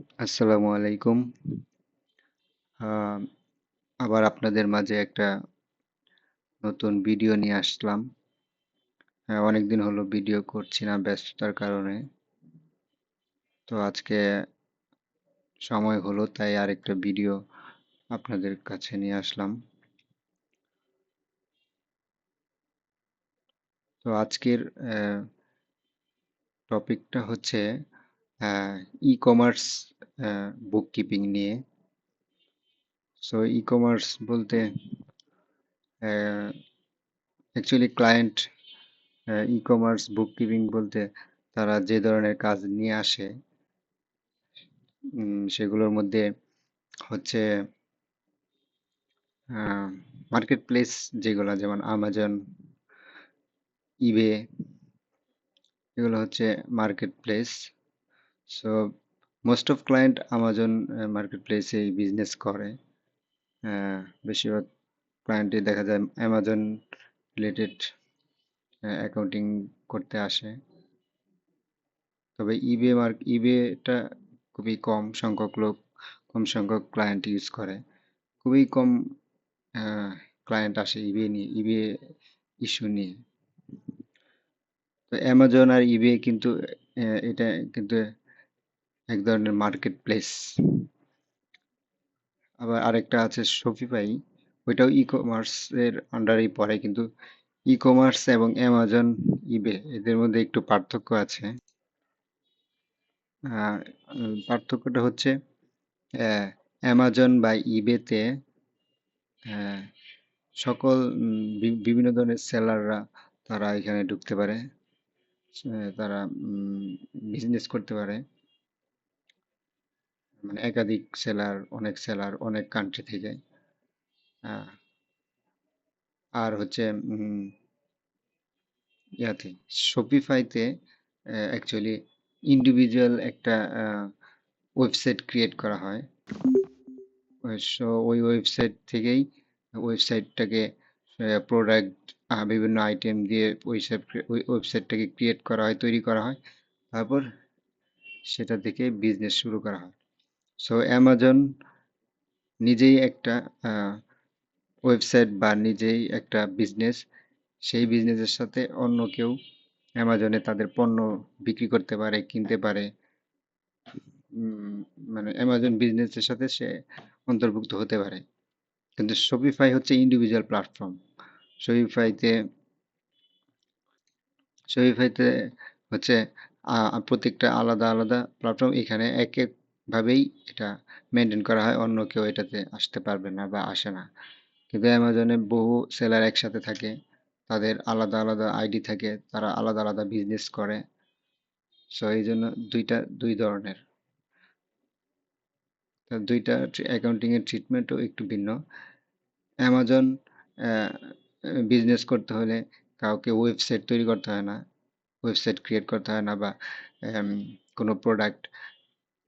আসসালামু আলাইকুম। আবার আপনাদের মাঝে একটা নতুন ভিডিও নিয়ে আসলাম। অনেকদিন হলো ভিডিও করছি না ব্যস্ততার কারণে। তো আজকে সময় হলো তাই আরেকটা ভিডিও আপনাদের কাছে নিয়ে আসলাম। তো আজকের টপিকটা হচ্ছে ই কমার্স বুক কিপিং নিয়ে। সো ই কমার্স বলতে অ্যাকচুয়ালি ক্লায়েন্ট ই কমার্স বুক কিপিং বলতে তারা যে ধরনের কাজ নিয়ে আসে সেগুলোর মধ্যে হচ্ছে মার্কেট প্লেস যেগুলো যেমন আমাজন, ইবে, এগুলো হচ্ছে market place. So most of client Amazon market প্লেসেই বিজনেস করে। বেশিরভাগ ক্লায়েন্টই দেখা যায় অ্যামাজন রিলেটেড অ্যাকাউন্টিং করতে আসে। তবে ইবেটা খুবই কম সংখ্যক ক্লায়েন্ট ইউজ করে। খুবই কম ক্লায়েন্ট আসে ইবে ইস্যু নিয়ে। তো অ্যামাজন আর ইবে কিন্তু এটা কিন্তু এক ধরনের মার্কেট প্লেস। আবার আরেকটা আছে শপিফাই, ওইটাও ই কমার্স এর আন্ডারেই পড়ে, কিন্তু ই কমার্স এবং অ্যামাজন, ইবে এদের মধ্যে একটু পার্থক্য আছে। আহ, পার্থক্যটা হচ্ছে অ্যামাজন বা ইবেতে আহ, সকল বিভিন্ন ধরনের সেলাররা তারা এখানে ঢুকতে পারে। তারা বিজনেস করতে পারে, মানে একাধিক সেলার অনেক কান্ট্রি থেকে। আহ, আর হচ্ছে ইয়াতে শপিফাইতে অ্যাকচুয়ালি ইন্ডিভিজুয়াল একটা ওয়েবসাইট ক্রিয়েট করা হয়। ওই ওয়েবসাইট থেকেই ওয়েবসাইটটাকে প্রোডাক্ট বিভিন্ন আইটেম দিয়ে ওই ওয়েবসাইটটাকে ক্রিয়েট করা হয়, তৈরি করা হয়। তারপর সেটা থেকে বিজনেস শুরু করা হয়। সো অ্যামাজন নিজেই একটা ওয়েবসাইট বা নিজেই একটা বিজনেস। সেই বিজনেসের সাথে অন্য কেউ অ্যামাজনে তাদের পণ্য বিক্রি করতে পারে, কিনতে পারে। উম, মানে অ্যামাজন বিজনেসের সাথে সে অন্তর্ভুক্ত হতে পারে। কিন্তু শপিফাই হচ্ছে ইন্ডিভিজুয়াল প্ল্যাটফর্ম। শপিফাইতে শপিফাইতে হচ্ছে প্রত্যেকটা আলাদা আলাদা প্ল্যাটফর্ম। এখানে এক এক ভাবেই এটা মেনটেন করা হয়, অন্য কেউ এটাতে আসতে পারবে না বা আসে না। কিন্তু অ্যামাজনে বহু সেলার একসাথে থাকে, তাদের আলাদা আলাদা আইডি থাকে, তারা আলাদা আলাদা বিজনেস করে। সো এই জন্য দুই ধরনের। তো দুইটা অ্যাকাউন্টিং এর ট্রিটমেন্টও একটু ভিন্ন। অ্যামাজন বিজনেস করতে হলে কাউকে ওয়েবসাইট তৈরি করতে হয় না, ওয়েবসাইট ক্রিয়েট করতে হয় না, বা এম, কোনো প্রোডাক্ট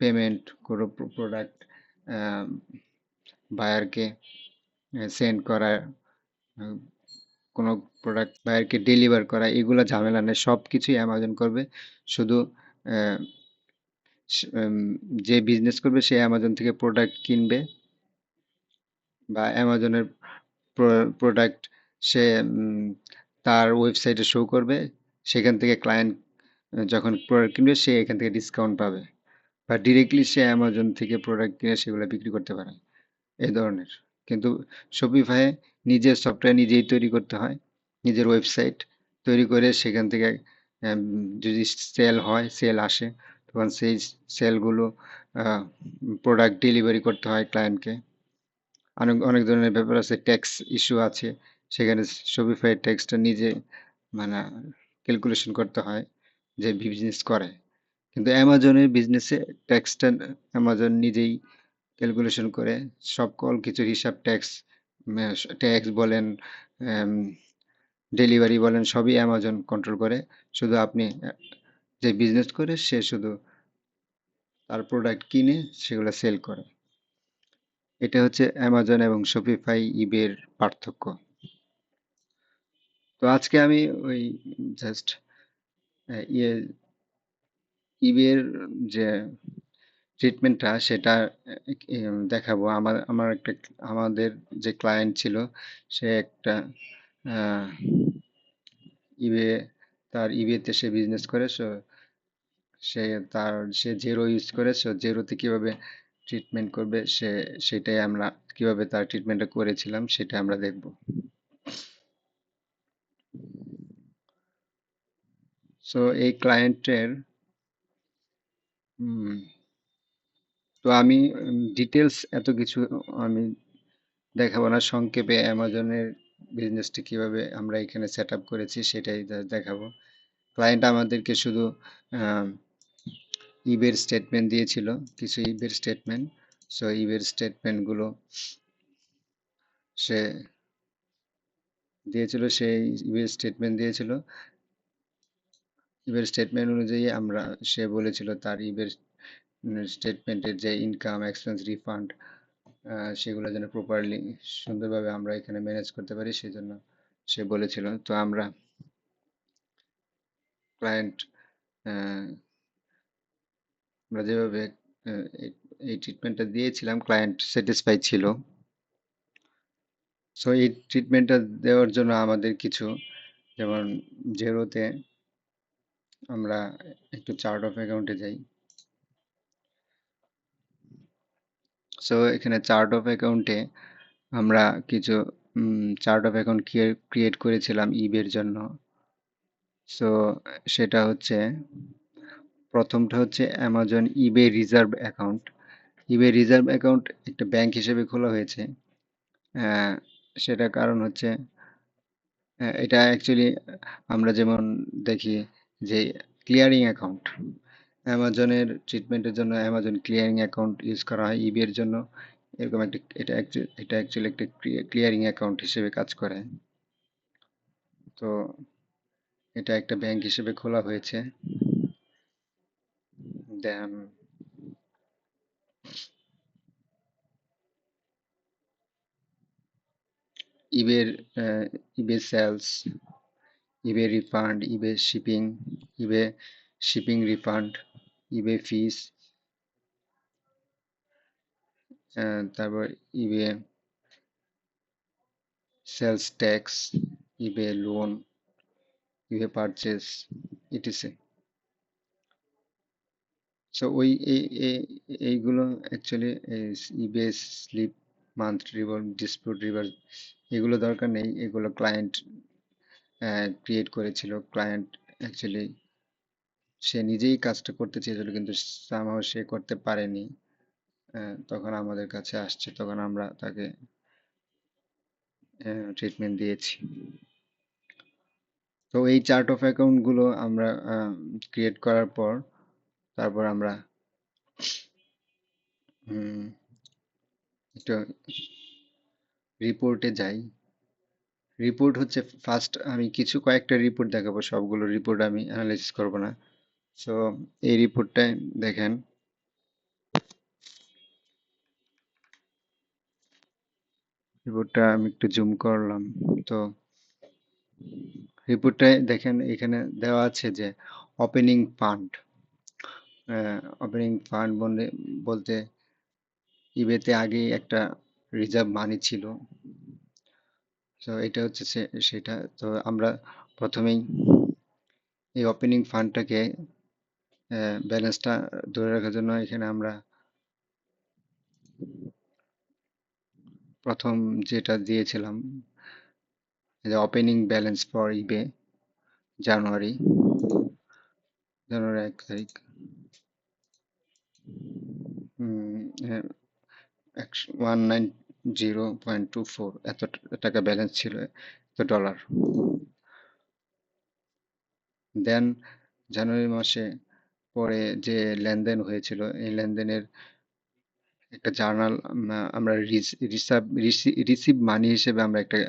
পেমেন্ট, কোনো প্রোডাক্ট বায়ারকে সেন্ড করা, আহ, কোনো প্রোডাক্ট বায়ারকে ডেলিভার করা, এগুলো ঝামেলা নেই, সব কিছুই অ্যামাজন করবে। শুধু আহ, যে বিজনেস করবে সে অ্যামাজন থেকে প্রোডাক্ট কিনবে, বা অ্যামাজনের প্রোডাক্ট সে তার ওয়েবসাইটে শো করবে। সেখান থেকে ক্লায়েন্ট যখন প্রোডাক্ট কিনবে সে এখান থেকে ডিসকাউন্ট পাবে, বা ডিরেক্টলি সে অ্যামাজন থেকে প্রোডাক্ট কিনে সেগুলো বিক্রি করতে পারে, এই ধরনের। কিন্তু শপিফাই নিজের সফটওয়্যার নিজেই তৈরি করতে হয়, নিজের ওয়েবসাইট তৈরি করে সেখান থেকে উম, যদি সেল আসে, তখন সেই সেলগুলো প্রোডাক্ট ডেলিভারি করতে হয় ক্লায়েন্টকে। অনেক অনেক ধরনের ব্যাপার আছে, ট্যাক্স ইস্যু আছে, সেখানে শপিফাই ট্যাক্সটা নিজে মানে ক্যালকুলেশন করতে হয় যে বিজনেস করে। কিন্তু অ্যামাজনের বিজনেসে ট্যাক্সটা অ্যামাজন নিজেই ক্যালকুলেশন করে, সকল কিছুর হিসাব, ট্যাক্স বলেন, ডেলিভারি বলেন, সবই অ্যামাজন কন্ট্রোল করে। শুধু আপনি যে বিজনেস করে সে শুধু তার প্রোডাক্ট কিনে সেগুলো সেল করে। এটা হচ্ছে অ্যামাজন এবং শপিফাই ইবের পার্থক্য। তো আজকে আমি ওই জাস্ট ইয়ে ইবের যে ট্রিটমেন্টটা সেটা দেখাবো। আমার একটা আমাদের যে ক্লায়েন্ট ছিল সে একটা আহ, ইবে তার ইবেতে সে বিজনেস করে, সো সে সে জেরো ইউজ করে, সো জেরোতে কিভাবে ট্রিটমেন্ট করবে সেটাই আমরা কিভাবে তার ট্রিটমেন্টটা করেছিলাম সেটা আমরা দেখব। সো এই ক্লায়েন্টের তো আমি ডিটেলস এত কিছু আমি দেখাবো না, সংক্ষেপে অ্যামাজনের বিজনেসটা কিভাবে আমরা এখানে সেট আপ করেছি সেটাই দেখাবো। ক্লায়েন্ট আমাদেরকে শুধু ইবের স্টেটমেন্ট দিয়েছিল, কিছু ইবের স্টেটমেন্ট। সো ইবের স্টেটমেন্টগুলো সে দিয়েছিল, সেই ইবের স্টেটমেন্ট দিয়েছিল। ইবের স্টেটমেন্ট অনুযায়ী সে বলেছিল তার ইবের স্টেটমেন্টের যে ইনকাম এক্সপেন্স রিফান্ড সেগুলো যেন প্রপারলি সুন্দরভাবে আমরা এখানে ম্যানেজ করতে পারি, সেজন্য সে বলেছিল। তো আমরা ক্লায়েন্ট আমরা যেভাবে এই ট্রিটমেন্টটা দিয়েছিলাম, ক্লায়েন্ট স্যাটিসফাই ছিল। সো এই ট্রিটমেন্টটা দেওয়ার জন্য আমাদের কিছু, যেমন জেরোতে আমরা একটু চার্ট অফ অ্যাকাউন্টে যাই। সো এখানে চার্ট অফ অ্যাকাউন্টে আমরা কিছু চার্ট অফ অ্যাকাউন্ট ক্রিয়েট করেছিলাম ইবের জন্য। সো সেটা হচ্ছে, প্রথমটা হচ্ছে অ্যামাজন ইবে রিজার্ভ অ্যাকাউন্ট। ইবে রিজার্ভ অ্যাকাউন্ট একটা ব্যাংক হিসেবে খোলা হয়েছে। আহ, সেটা কারণ হচ্ছে, এটা অ্যাকচুয়ালি আমরা যেমন দেখি যে ক্লিয়ারিং অ্যাকাউন্ট, অ্যামাজনের ট্রিটমেন্টের জন্য অ্যামাজন ক্লিয়ারিং অ্যাকাউন্ট ইউজ করা হয়, ইবের জন্য এরকম একটা, এটা অ্যাকচুয়ালি একটা ক্লিয়ারিং অ্যাকাউন্ট হিসেবে কাজ করে। তো এটা একটা ব্যাংক হিসেবে খোলা হয়েছে। দেন ইবের ইবে সেলস, ইবে রিফান্ড, ইবে শিপিং, ইবে শিপিং রিফান্ড, ইবে ফিস, তারপর ইবে সেলস ট্যাক্স, ইবে লোন, ইবে পারচেস, ইটিসি। সো এইগুলো অ্যাকচুয়ালি ইবে স্লিপ, মান্থ রিভল, ডিসপিউট রিভার, এগুলো দরকার নেই, এগুলো ক্লায়েন্ট ক্রিয়েট করেছিল। ক্লায়েন্ট অ্যাকচুয়ালি সে নিজেই কাজটা করতে চেয়েছিল কিন্তু সামহাও সে করতে পারেনি। তখন আমাদের কাছে আসছে, তখন আমরা তাকে ট্রিটমেন্ট দিয়েছি। তো এই চার্ট অফ অ্যাকাউন্ট গুলো আমরা ক্রিয়েট করার পর তারপর আমরা উম, একটু রিপোর্টে যাই। রিপোর্ট হচ্ছে ফার্স্ট, আমি কয়েকটা রিপোর্ট দেখাবো, সবগুলো রিপোর্ট আমি অ্যানালাইসিস করব না। সো এই রিপোর্টটায় দেখেন, রিপোর্টটা আমি একটু জুম করলাম। তো রিপোর্টটায় দেখেন এখানে দেওয়া আছে যে ওপেনিং ফান্ড, ওপেনিং ফান্ড বলতে ইবেতে আগে একটা রিজার্ভ মানি ছিল। তো এটা হচ্ছে সেটা। তো আমরা প্রথমেই এই ওপেনিং ফান্ডটাকে ব্যালেন্সটা ধরে রাখার জন্য এখানে আমরা প্রথম যেটা দিয়েছিলাম, যে ওপেনিং ব্যালেন্স ফর ইবে জানুয়ারি, জানুয়ারি 1 তারিখ, 190.24 এত টাকা ব্যালেন্স ছিল, এত ডলার। দেন জানুয়ারি মাসে পরে যে লেনদেন হয়েছিল, এই লেনদেনের একটা জার্নাল আমরা রিসিভ মানি হিসেবে আমরা একটা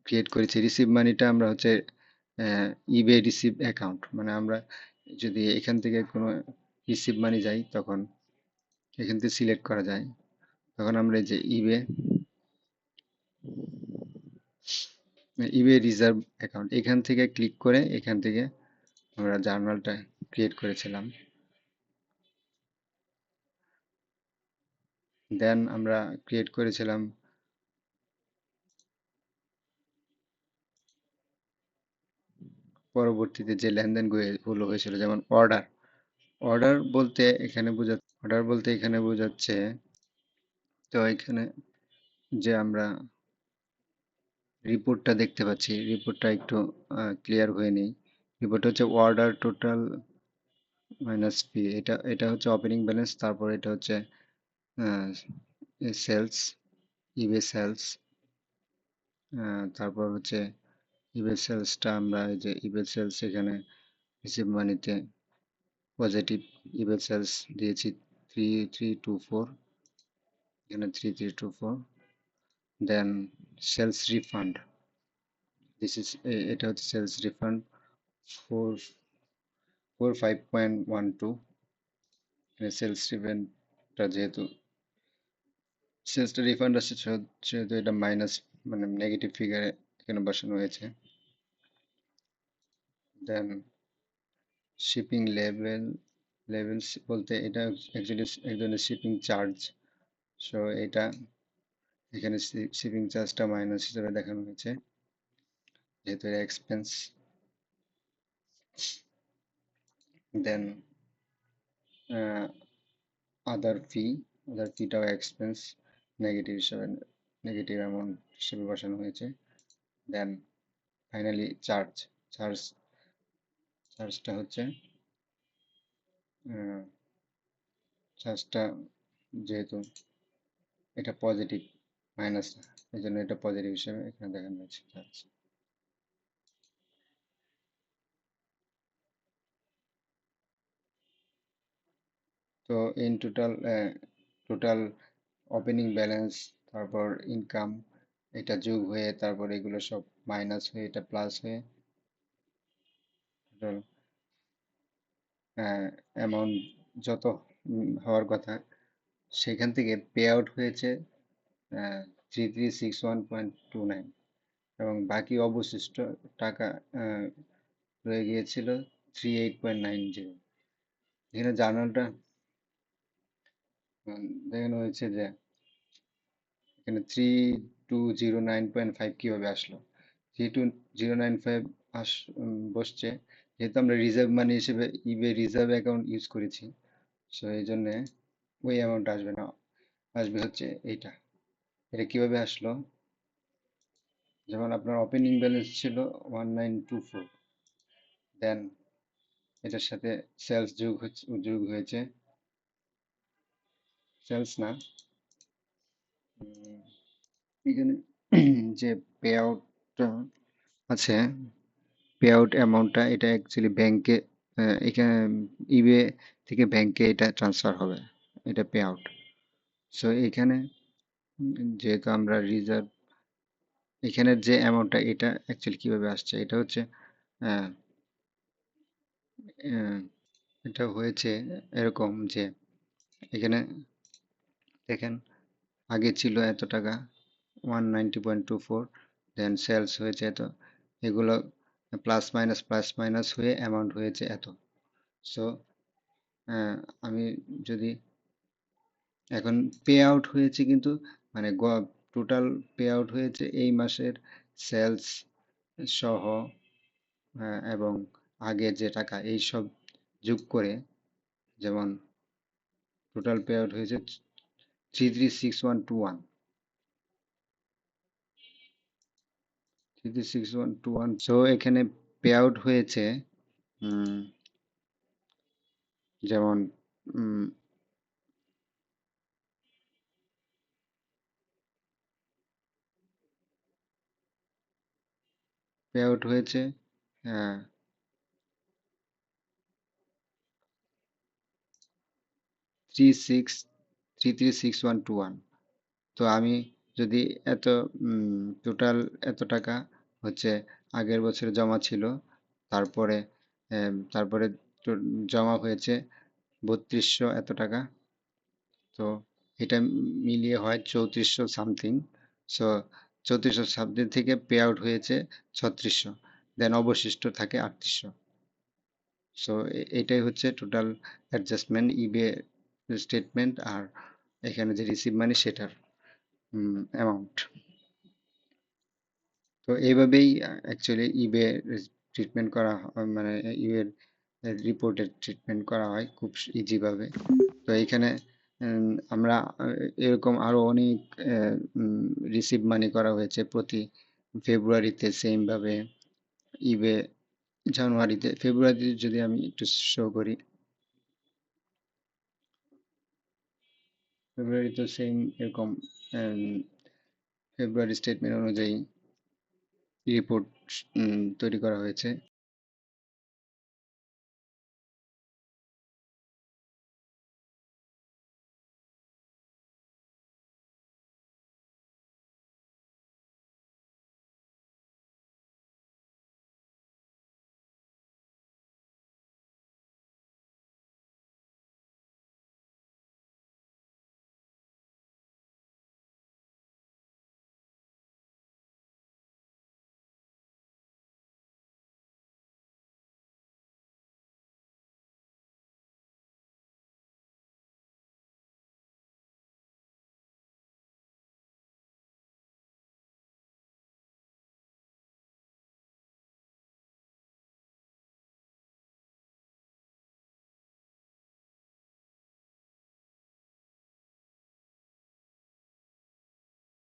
ক্রিয়েট করেছি। রিসিভ মানিটা আমরা হচ্ছে ইবে রিসিভ অ্যাকাউন্ট, মানে আমরা যদি এখান থেকে কোনো রিসিভ মানি যাই তখন এখান থেকে সিলেক্ট করা যায়, তখন আমরা এই যে ইবে রিজার্ভ অ্যাকাউন্ট এখান থেকে ক্লিক করে এখান থেকে আমরা জার্নালটা ক্রিয়েট করেছিলাম। দেন আমরা ক্রিয়েট করেছিলাম পরবর্তীতে যে লেনদেনগুলো হয়েছিল, যেমন অর্ডার। অর্ডার বলতে এখানে বোঝাচ্ছে, তো এখানে যে আমরা রিপোর্টটা দেখতে পাচ্ছি, রিপোর্টটা একটু ক্লিয়ার হয়ে নেই। রিপোর্ট হচ্ছে অর্ডার টোটাল মাইনাস পি, এটা হচ্ছে ওপেনিং ব্যালেন্স, তারপর এটা হচ্ছে সেলস, ইবে সেলস, তারপর হচ্ছে ইবে সেলসটা আমরা এই যে ইবে সেলস এখানে রিসিভ মানিতে পজিটিভ ইবে সেলস দিয়েছি 3324, এখানে 3324। দেন সেলস রিফান্ড, এটা হচ্ছে সেলস রিফান্ড 45.12। সেলস রিফান্ডটা যেহেতু সেলসটা রিফান্ড আসছে, সেহেতু এটা মাইনাস, মানে নেগেটিভ ফিগারে এখানে বসানো হয়েছে। দেন শিপিং লেভেলস বলতে এটা অ্যাকচুয়ালি এক ধরনের শিপিং চার্জ। সো এটা এখানে শিপিং চার্জটা মাইনাস হিসেবে দেখানো হয়েছে, যেহেতু এটা এক্সপেন্স। দেন আদার ফি, আদার ফিটাও এক্সপেন্স, নেগেটিভ হিসেবে, নেগেটিভ অ্যামাউন্ট হিসেবে বসানো হয়েছে। দেন ফাইনালি চার্জ চার্জটা হচ্ছে চার্জটা যেহেতু এটা পজিটিভ, মাইনাস না, এই জন্য এটা পজিটিভ হিসেবে এখানে দেখানো হয়েছে চার্জ। তো in total, total opening balance, তারপর ইনকাম, এটা যোগ হয়ে তারপর এগুলো সব মাইনাস হয়ে এটা প্লাস হয়ে টোটাল অ্যামাউন্ট যত হওয়ার কথা, সেখান থেকে পে আউট হয়েছে 3361.29, এবং বাকি অবশিষ্ট টাকা আহ, রয়ে গিয়েছিল 38.90। এখানে জার্নালটা দেখানো হয়েছে যে এখানে 3209.5 কিভাবে আসলো। 3209.5 বসছে যেহেতু আমরা রিজার্ভ মানি হিসেবে ইবে রিজার্ভ অ্যাকাউন্ট ইউজ করেছি। সো এই জন্যে ওই অ্যামাউন্ট আসবে না, আসবে হচ্ছে এইটা। এটা কিভাবে আসলো, যেমন আপনার ওপেনিং ব্যালেন্স ছিল 1924, দেন এটার সাথে সেলস যোগ হয়েছে, সেলস না, উম, এখানে যে পে আউটটা আছে, পে আউট অ্যামাউন্টটা এটা অ্যাকচুয়ালি ব্যাংকে, এখানে ইবে থেকে ব্যাংকে এটা ট্রান্সফার হবে, এটা পে আউট। সো এখানে যেহেতু আমরা রিজার্ভ, এখানের যে অ্যামাউন্টটা এটা অ্যাকচুয়ালি কিভাবে আসছে, এটা হচ্ছে আহ, আহ, এটা হয়েছে এরকম যে এখানে দেখেন আগে ছিল এত টাকা, 190.24, দেন সেলস হয়েছে এত, এগুলো প্লাস মাইনাস হয়ে অ্যামাউন্ট হয়েছে এত। সো আমি যদি এখন পে আউট হয়েছে, কিন্তু মানে টোটাল পে আউট হয়েছে এই মাসের সেলস সহ, এবং আগের যে টাকা এই সব যোগ করে, যেমন টোটাল পে আউট হয়েছে 336121, সো এখানে পে আউট হয়েছে উম, যেমন পে আউট হয়েছে 336121। তো আমি যদি এত টোটাল এত টাকা হচ্ছে আগের বছরে জমা ছিল, তারপরে তারপরে জমা হয়েছে 3200 এত টাকা, তো এটা মিলিয়ে হয় 3400 সামথিং। সো 3400 সামথিং থেকে পে আউট হয়েছে 3600, দেন অবশিষ্ট থাকে 3800। সো এটাই হচ্ছে টোটাল অ্যাডজাস্টমেন্ট ইবে স্টেটমেন্ট আর এখানে যে রিসিভ মানি সেটার অ্যামাউন্ট। তো এইভাবেই অ্যাকচুয়ালি ইবে ট্রিটমেন্ট করা মানে ইবের রিপোর্টের ট্রিটমেন্ট করা হয় খুব ইজি ভাবে। তো এখানে আমরা এরকম আরো অনেক রিসিভ মানি করা হয়েছে প্রতি ফেব্রুয়ারিতে সেম ভাবে, ইবে জানুয়ারিতে, ফেব্রুয়ারিতে যদি আমি একটু শো করি, ফেব্রুয়ারিতে সেম এরকম ফেব্রুয়ারি স্টেটমেন্ট অনুযায়ী রিপোর্ট তৈরি করা হয়েছে।